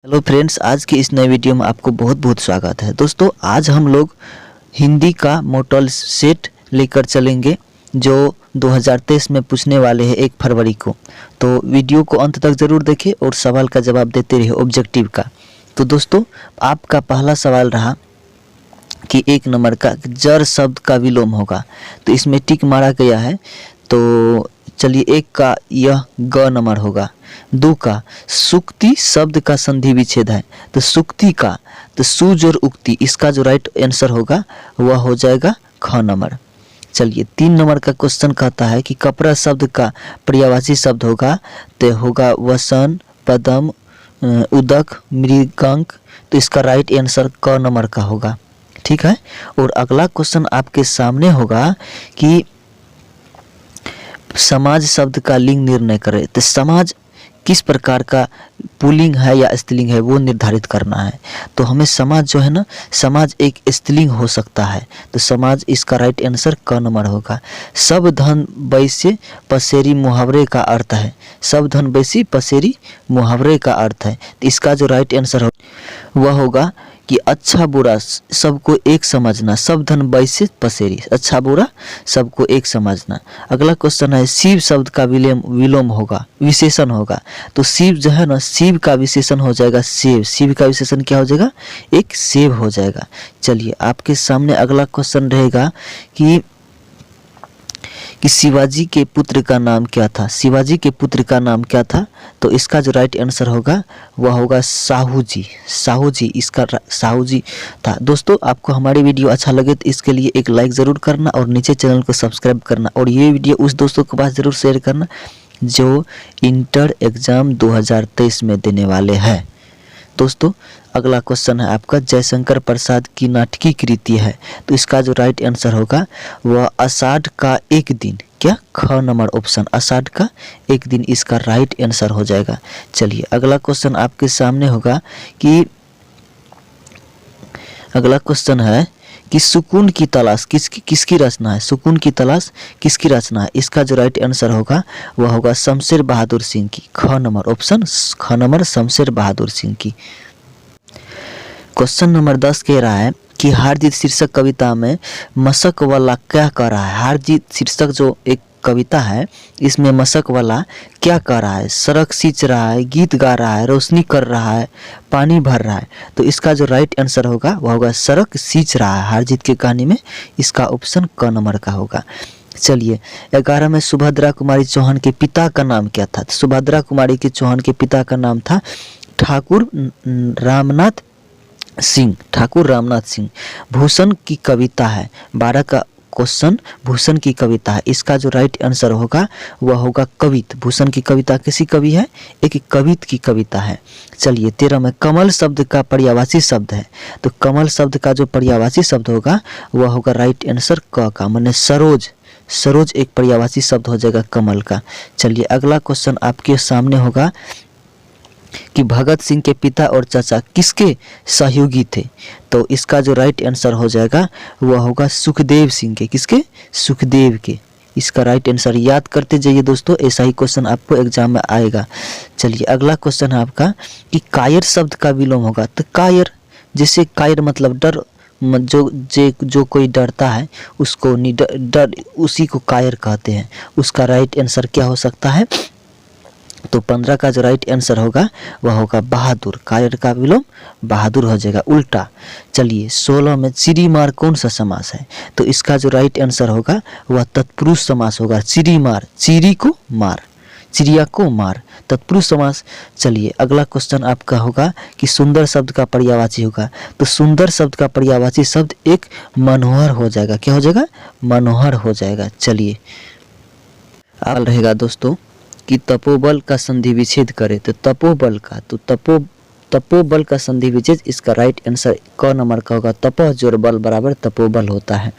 Hello friends, आज के इस नए वीडियो में आपको बहुत बहुत स्वागत है। दोस्तों, आज हम लोग हिंदी का मॉडल सेट लेकर चलेंगे जो 2023 में पूछने वाले हैं 1 फरवरी को। तो वीडियो को अंत तक ज़रूर देखें और सवाल का जवाब देते रहिए ऑब्जेक्टिव का। तो दोस्तों, आपका पहला सवाल रहा कि 1 नंबर का जड़ शब्द का विलोम होगा, तो इसमें टिक मारा गया है। तो चलिए, 1 का यह ग नंबर होगा। 2 का सुक्ति शब्द का संधि विच्छेद है, तो सुक्ति का तो सूज और उक्ति, इसका जो राइट आंसर होगा वह हो जाएगा ख नंबर। चलिए, 3 नंबर का क्वेश्चन कहता है कि कपड़ा शब्द का पर्यायवाची शब्द होगा, तो होगा वसन, पदम, उदक, मृगांक, तो इसका राइट आंसर क नंबर का होगा। ठीक है। और अगला क्वेश्चन आपके सामने होगा कि समाज शब्द का लिंग निर्णय करें। तो समाज किस प्रकार का पुल्लिंग है या स्त्रीलिंग है वो निर्धारित करना है। तो हमें समाज जो है ना, समाज एक स्त्रीलिंग हो सकता है, तो समाज इसका राइट आंसर क नंबर होगा। सब धन वैश्य पसेरी मुहावरे का अर्थ है। सब धन वैश्य पसेरी मुहावरे का अर्थ है, तो इसका जो राइट आंसर हो वह होगा कि अच्छा बुरा सबको एक समझना। सब धन वैश्य पसेरी, अच्छा बुरा सबको एक समझना। अगला क्वेश्चन है शिव शब्द का विलोम होगा, विशेषण होगा। तो शिव जो है ना, शिव का विशेषण हो जाएगा सेव। शिव का विशेषण क्या हो जाएगा? एक सेव हो जाएगा। चलिए, आपके सामने अगला क्वेश्चन रहेगा कि शिवाजी के पुत्र का नाम क्या था। शिवाजी के पुत्र का नाम क्या था? तो इसका जो राइट आंसर होगा वह होगा साहू जी। साहू जी, इसका साहू जी था। दोस्तों, आपको हमारी वीडियो अच्छा लगे तो इसके लिए एक लाइक ज़रूर करना और नीचे चैनल को सब्सक्राइब करना, और ये वीडियो उस दोस्तों के पास ज़रूर शेयर करना जो इंटर एग्ज़ाम 2023 में देने वाले हैं। दोस्तों, अगला क्वेश्चन है आपका जयशंकर प्रसाद की नाटकीय कृति है, तो इसका जो राइट आंसर होगा वह आषाढ़ का एक दिन। क्या? ख नंबर ऑप्शन, आषाढ़ का एक दिन, इसका राइट आंसर हो जाएगा। चलिए, अगला क्वेश्चन आपके सामने होगा कि अगला क्वेश्चन है कि सुकून की तलाश किसकी रचना है। सुकून की तलाश किसकी रचना है? इसका जो राइट आंसर होगा वह होगा शमशेर बहादुर सिंह की। ख नंबर ऑप्शन, ख नंबर शमशेर बहादुर सिंह की। क्वेश्चन नंबर 10 कह रहा है कि हार जीत शीर्षक कविता में मशक वाला क्या कह रहा है। हार जीत शीर्षक जो एक कविता है, इसमें मशक वाला क्या कर रहा है? सड़क सींच रहा है, गीत गा रहा है, रोशनी कर रहा है, पानी भर रहा है। तो इसका जो राइट आंसर होगा वह होगा सड़क सींच रहा है। हार जीत की कहानी में इसका ऑप्शन क नंबर का होगा। चलिए, 11 में सुभद्रा कुमारी चौहान के पिता का नाम क्या था? तो सुभद्रा कुमारी के चौहान के पिता का नाम था ठाकुर रामनाथ सिंह। ठाकुर रामनाथ सिंह। भूषण की कविता है, 12 का क्वेश्चन भूषण की कविता है, इसका जो राइट आंसर होगा वह होगा कवित। भूषण की कविता किसी कवि है? एक कवित की कविता है। चलिए, 13 में कमल शब्द का पर्यायवाची शब्द है, तो कमल शब्द का जो पर्यायवाची शब्द होगा वह होगा राइट आंसर क का, माने सरोज। सरोज एक पर्यायवाची शब्द हो जाएगा कमल का। चलिए, अगला क्वेश्चन आपके सामने होगा कि भगत सिंह के पिता और चाचा किसके सहयोगी थे। तो इसका जो राइट आंसर हो जाएगा वह होगा सुखदेव सिंह के। किसके? सुखदेव के। इसका राइट आंसर याद करते जाइए दोस्तों, ऐसा ही क्वेश्चन आपको एग्जाम में आएगा। चलिए, अगला क्वेश्चन है आपका कि कायर शब्द का विलोम होगा। तो कायर, जैसे कायर मतलब डर, जो कोई डरता है उसको डर, उसी को कायर कहते हैं। उसका राइट आंसर क्या हो सकता है? तो 15 का जो राइट आंसर होगा वह होगा बहादुर। कायर का विलोम बहादुर हो जाएगा, उल्टा। चलिए, 16 में चिड़ी मार कौन सा समास है? तो इसका जो राइट आंसर होगा वह तत्पुरुष समास होगा। चिड़ी मार, चिड़ी को मार, चिड़िया को मार, तत्पुरुष समास। चलिए, अगला क्वेश्चन आपका होगा कि सुंदर शब्द का पर्यायवाची होगा। तो सुंदर शब्द का पर्यायवाची शब्द एक मनोहर हो जाएगा। क्या हो जाएगा? मनोहर हो जाएगा। चलिए, अब रहेगा दोस्तों कि तपोबल का संधि विच्छेद करे। तो तपोबल का, तो तपोबल का संधि विच्छेद, इसका राइट आंसर क नंबर का होगा। तपह जोड़ बल बराबर तपोबल होता है।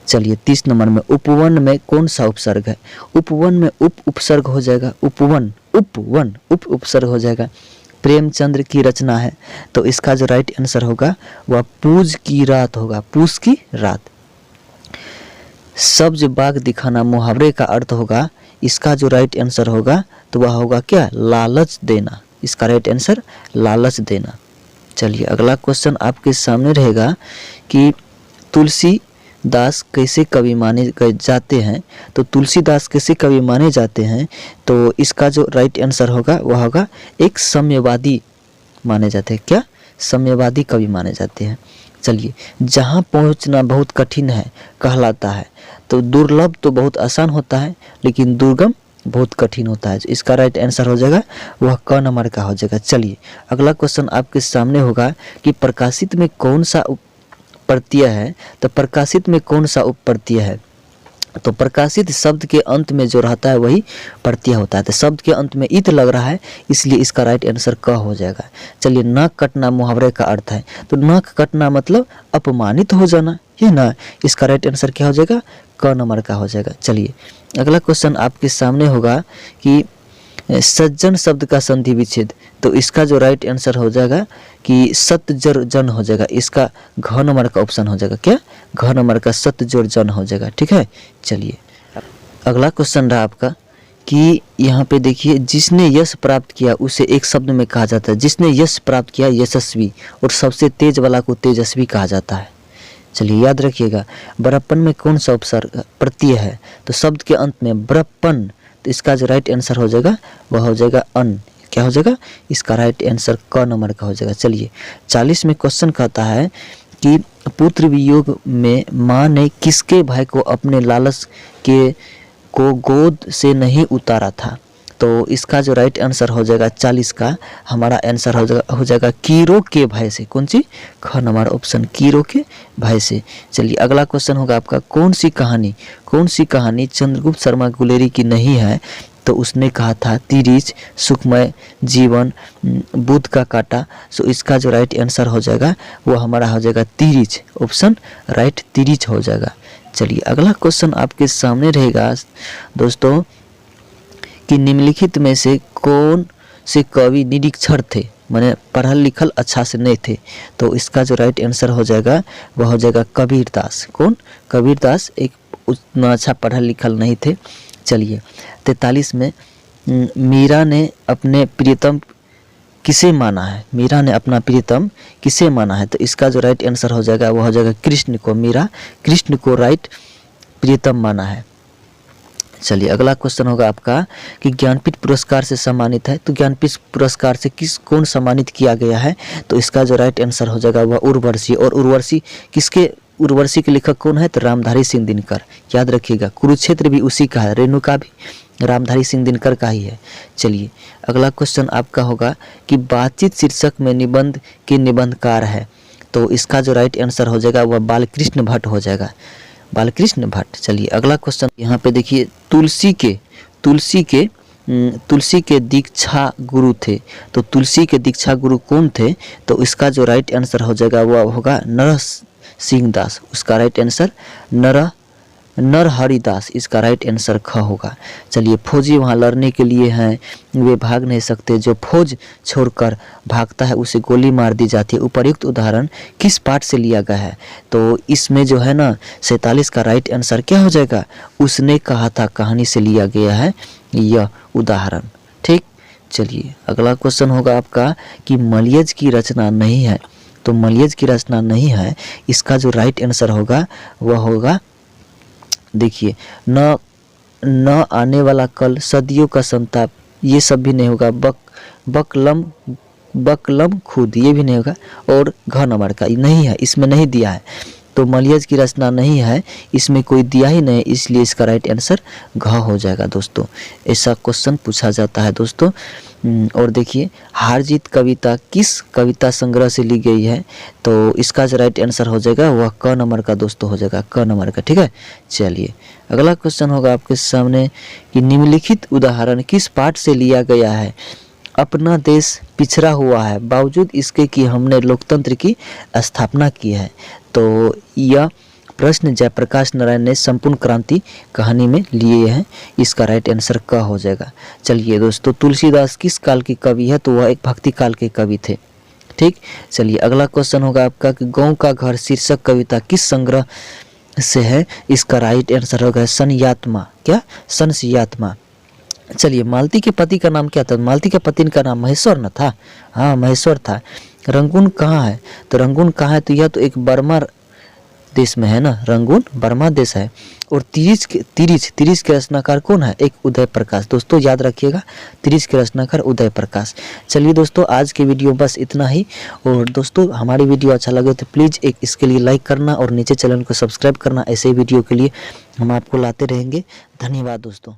चलिए, 30 नंबर में उपवन में कौन सा उपसर्ग है? उपवन में उपसर्ग हो जाएगा। उपवन, उपवन उप उपसर्ग हो जाएगा। प्रेमचंद्र की रचना है, तो इसका जो राइट आंसर होगा वह पूज की रात होगा। पूज की रात। सब्ज बाग दिखाना मुहावरे का अर्थ होगा। इसका जो राइट आंसर होगा तो वह होगा क्या? लालच देना। इसका राइट आंसर लालच देना। चलिए अगला क्वेश्चन आपके सामने रहेगा कि तुलसीदास कैसे कवि माने जाते हैं। तो तुलसीदास कैसे कवि माने जाते हैं, तो इसका जो राइट आंसर होगा वह होगा एक साम्यवादी माने जाते हैं। क्या? साम्यवादी कवि माने जाते हैं। चलिए, जहाँ पहुँचना बहुत कठिन है कहलाता है, तो दुर्लभ तो बहुत आसान होता है लेकिन दुर्गम बहुत कठिन होता है। इसका राइट आंसर हो जाएगा वह क नंबर का हो जाएगा। चलिए अगला क्वेश्चन आपके सामने होगा कि प्रकाशित में कौन सा उपप्रत्यय है। तो प्रकाशित में कौन सा उपप्रत्यय है, तो प्रकाशित शब्द के अंत में जो रहता है वही प्रत्यय होता है। तो शब्द के अंत में इत लग रहा है, इसलिए इसका राइट आंसर क हो जाएगा। चलिए, नाक कटना मुहावरे का अर्थ है, तो नाक कटना मतलब अपमानित हो जाना, ये ना। इसका राइट आंसर क्या हो जाएगा? क नंबर का हो जाएगा। चलिए अगला क्वेश्चन आपके सामने होगा कि सज्जन शब्द का संधि विच्छेद। तो इसका जो राइट आंसर हो जाएगा कि सतजर जन हो जाएगा। इसका घ नंबर का ऑप्शन हो जाएगा। क्या? घ नंबर का सतजोर जन हो जाएगा। ठीक है। चलिए अगला क्वेश्चन रहा आपका कि यहाँ पे देखिए, जिसने यश प्राप्त किया उसे एक शब्द में कहा जाता है। जिसने यश प्राप्त किया यशस्वी, और सबसे तेज वाला को तेजस्वी कहा जाता है। चलिए याद रखिएगा, बड़प्पन में कौन सा उपसर्ग प्रत्यय है, तो शब्द के अंत में बड़प्पन। तो इसका जो राइट आंसर हो जाएगा वह हो जाएगा अन। क्या हो जाएगा? इसका राइट आंसर क नंबर का हो जाएगा। चलिए 40 में क्वेश्चन कहता है कि पुत्र वियोग में माँ ने किसके भाई को अपने लालच के को गोद से नहीं उतारा था। तो इसका जो राइट आंसर हो जाएगा 40 का हमारा आंसर हो जाएगा कीरो के भाई से। कौन सी? ख नंबर ऑप्शन, कीरो के भाई से। चलिए अगला क्वेश्चन होगा आपका, कौन सी कहानी चंद्रगुप्त शर्मा गुलेरी की नहीं है। तो उसने कहा था तिरिच, सुखमय जीवन, बुध का कांटा। सो इसका जो राइट आंसर हो जाएगा वो हमारा हो जाएगा तिरिच, ऑप्शन राइट तिरिच हो जाएगा। चलिए अगला क्वेश्चन आपके सामने रहेगा दोस्तों कि निम्नलिखित में से कौन से कवि निरीक्षर थे, माने पढ़ल लिखल अच्छा से नहीं थे। तो इसका जो राइट आंसर हो जाएगा वह हो जाएगा कबीरदास। कौन? कबीरदास एक उतना अच्छा पढ़ल लिखल नहीं थे। चलिए 43 में मीरा ने अपने प्रियतम किसे माना है। मीरा ने अपना प्रियतम किसे माना है। तो इसका जो राइट आंसर हो जाएगा वह हो जाएगा कृष्ण को। मीरा कृष्ण को राइट प्रियतम माना है। चलिए अगला क्वेश्चन होगा आपका कि ज्ञानपीठ पुरस्कार से सम्मानित है। तो ज्ञानपीठ पुरस्कार से कौन सम्मानित किया गया है। तो इसका जो राइट आंसर हो जाएगा वह उर्वशी। और उर्वशी के लेखक कौन है? तो रामधारी सिंह दिनकर। याद रखिएगा, कुरुक्षेत्र भी उसी का है, रेणुका भी रामधारी सिंह दिनकर का ही है। चलिए अगला क्वेश्चन आपका होगा कि बातचीत शीर्षक में निबंध के निबंधकार है। तो इसका जो राइट आंसर हो जाएगा वह बालकृष्ण भट्ट हो जाएगा, बालकृष्ण भट्ट। चलिए अगला क्वेश्चन यहाँ पे देखिए, तुलसी के दीक्षा गुरु थे। तो तुलसी के दीक्षा गुरु कौन थे। तो इसका जो राइट आंसर हो जाएगा वह होगा नरह सिंह दास। उसका राइट आंसर नरहरिदास। इसका राइट आंसर ख होगा। चलिए फौजी वहाँ लड़ने के लिए हैं, वे भाग नहीं सकते, जो फौज छोड़कर भागता है उसे गोली मार दी जाती है। उपर्युक्त उदाहरण किस पाठ से लिया गया है। तो इसमें जो है ना 47 का राइट आंसर क्या हो जाएगा? उसने कहा था कहानी से लिया गया है यह उदाहरण। ठीक। चलिए अगला क्वेश्चन होगा आपका कि मलयज की रचना नहीं है। तो मलयज की रचना नहीं है, इसका जो राइट आंसर होगा वह होगा, देखिए, न आने वाला कल, सदियों का संताप, ये सब भी नहीं होगा। बकलम खुद, ये भी नहीं होगा। और घ नंबर का नहीं है, इसमें नहीं दिया है। तो मलयज की रचना नहीं है, इसमें कोई दिया ही नहीं, इसलिए इसका राइट आंसर घ हो जाएगा। दोस्तों ऐसा क्वेश्चन पूछा जाता है दोस्तों। और देखिए, हार जीत कविता किस कविता संग्रह से ली गई है। तो इसका जो राइट आंसर हो जाएगा वह क नंबर का दोस्तों हो जाएगा, क नंबर का। ठीक है। चलिए अगला क्वेश्चन होगा आपके सामने कि निम्नलिखित उदाहरण किस पाठ से लिया गया है। अपना देश पिछड़ा हुआ है बावजूद इसके कि हमने लोकतंत्र की स्थापना की है। तो यह प्रश्न जयप्रकाश नारायण ने संपूर्ण क्रांति कहानी में लिए हैं। इसका राइट आंसर क हो जाएगा। चलिए दोस्तों, तुलसीदास किस काल के कवि है। तो वह एक भक्ति काल के कवि थे। ठीक। चलिए अगला क्वेश्चन होगा आपका कि गाँव का घर शीर्षक कविता किस संग्रह से है। इसका राइट आंसर होगा संयात्मा। क्या? संस्यात्मा। चलिए, मालती के पति का नाम क्या था? मालती के पति का नाम महेश्वर न था? हाँ, महेश्वर था। रंगून कहाँ है? तो रंगून कहाँ है? तो यह तो एक बर्मा देश में है ना, रंगून बर्मा देश है। और तिरिच के रचनाकार कौन है? एक उदय प्रकाश। दोस्तों याद रखिएगा, तिरिच के रचनाकार उदय प्रकाश। चलिए दोस्तों, आज के वीडियो बस इतना ही। और दोस्तों, हमारी वीडियो अच्छा लगे तो प्लीज़ एक इसके लिए लाइक करना और नीचे चैनल को सब्सक्राइब करना। ऐसे ही वीडियो के लिए हम आपको लाते रहेंगे। धन्यवाद दोस्तों।